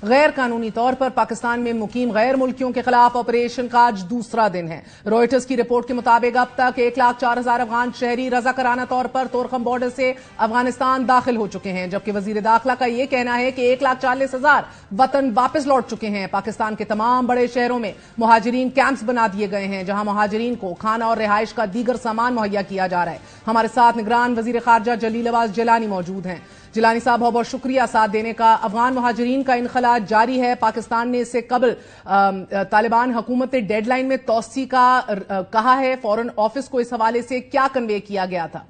غیر قانونی طور پر پاکستان میں مقیم غیر ملکیوں کے خلاف آپریشن کا آج دوسرا دن ہے۔ روئٹرز کی رپورٹ کے مطابق اب تک 1,04,000 افغان شہری رضاکارانہ طور پر طورخم بارڈر سے افغانستان داخل ہو چکے ہیں، جبکہ وزیر داخلہ کا یہ کہنا ہے کہ 1,40,000 وطن واپس لوٹ چکے ہیں۔ پاکستان کے تمام بڑے شہروں میں مہاجرین کیمپس بنا دیے گئے ہیں، جہاں مہاجرین کو کھانا اور رہائش کا دیگر سامان مہیا کیا جا رہا ہے۔ ہمارے ساتھ نگران وزیر خارجہ جلیل عباس جیلانی موجود ہیں۔ جیلانی صاحب بہت بہت شکریہ ساتھ دینے کا۔ افغان مہاجرین کا انخلاء جاری ہے۔ پاکستان نے اس سے قبل طالبان حکومت نے ڈیڈ لائن میں توسیع کا کہا ہے، فورن آفس کو اس حوالے سے کیا کنوے کیا گیا تھا؟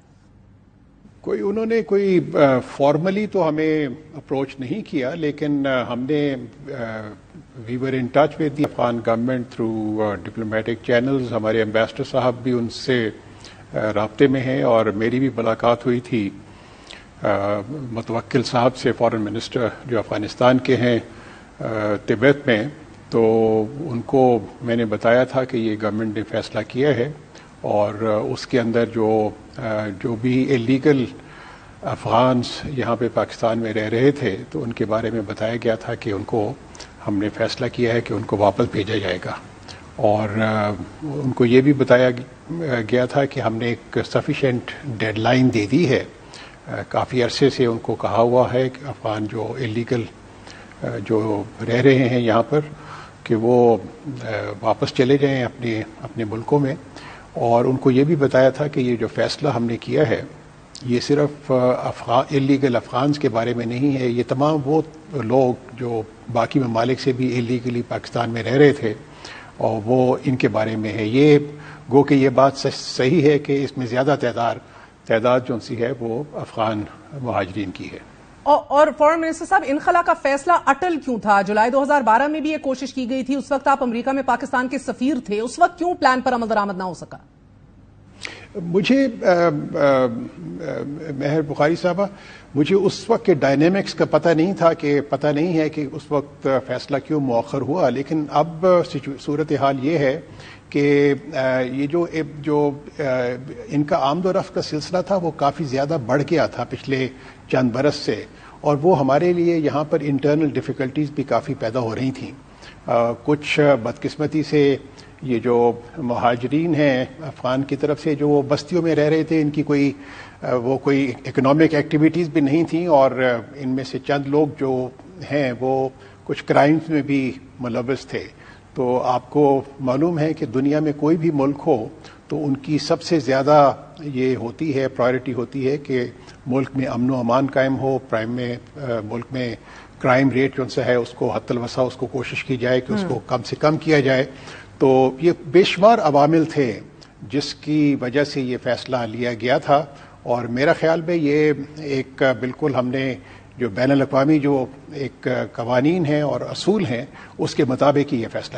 انہوں نے کوئی فارملی تو ہمیں اپروچ نہیں کیا، لیکن ہم نے we were in touch with the Afghan government through diplomatic channels. ہمارے ایمبیسڈر صاحب بھی ان سے رابطے میں ہیں، اور میری بھی ملاقات ہوئی تھی متوکل صاحب سے، فارن منسٹر جو افغانستان کے ہیں تبت میں۔ تو ان کو میں نے بتایا تھا کہ یہ گورنمنٹ نے فیصلہ کیا ہے، اور اس کے اندر جو بھی ایلیگل افغانس یہاں پہ پاکستان میں رہ رہے تھے تو ان کے بارے میں بتایا گیا تھا کہ ان کو ہم نے فیصلہ کیا ہے کہ ان کو واپس بھیجا جائے گا، اور ان کو یہ بھی بتایا گیا تھا کہ ہم نے ایک سفیشینٹ ڈیڈ لائن دے دی ہے۔ کافی عرصے سے ان کو کہا ہوا ہے کہ افغان جو ایلیگل جو رہ رہے ہیں یہاں پر کہ وہ واپس چلے جائیں اپنے ملکوں میں، اور ان کو یہ بھی بتایا تھا کہ یہ جو فیصلہ ہم نے کیا ہے یہ صرف ایلیگل افغانز کے بارے میں نہیں ہے، یہ تمام وہ لوگ جو باقی ممالک سے بھی ایلیگلی پاکستان میں رہ رہے تھے اور وہ ان کے بارے میں ہے۔ یہ گو کہ یہ بات صحیح ہے کہ اس میں زیادہ تعداد جو سی ہے وہ افغان مہاجرین کی ہے۔ اور فورن منسٹر صاحب، انخلاء کا فیصلہ اٹل کیوں تھا؟ جولائی 2012 میں بھی یہ کوشش کی گئی تھی، اس وقت آپ امریکہ میں پاکستان کے سفیر تھے، اس وقت کیوں پلان پر عمل درآمد نہ ہو سکا؟ مجھے مہر بخاری صاحبہ، مجھے اس وقت کے ڈائنامکس کا پتہ نہیں ہے کہ اس وقت فیصلہ کیوں مؤخر ہوا، لیکن اب صورتحال یہ ہے کہ یہ جو ان کا آمد و رفت کا سلسلہ تھا وہ کافی زیادہ بڑھ گیا تھا پچھلے چند برس سے، اور وہ ہمارے لیے یہاں پر انٹرنل ڈیفیکلٹیز بھی کافی پیدا ہو رہی تھیں۔ کچھ بدقسمتی سے یہ جو مہاجرین ہیں افغان کی طرف سے جو وہ بستیوں میں رہ رہے تھے، ان کی کوئی اکنامک ایکٹیویٹیز بھی نہیں تھیں، اور ان میں سے چند لوگ جو ہیں وہ کچھ کرائمز میں بھی ملوث تھے۔ تو آپ کو معلوم ہے کہ دنیا میں کوئی بھی ملک ہو تو ان کی سب سے زیادہ یہ ہوتی ہے، پرائرٹی ہوتی ہے کہ ملک میں امن و امان قائم ہو، ملک میں کرائم ریٹ جو ہے اس کو حد الوسع اس کو کوشش کی جائے کہ اس کو کم سے کم کیا جائے۔ تو یہ بے شمار عوامل تھے جس کی وجہ سے یہ فیصلہ لیا گیا تھا، اور میرا خیال میں یہ ایک بالکل ہم نے جو بین الاقوامی جو ایک قوانین ہیں اور اصول ہیں اس کے مطابق ہی یہ فیصلہ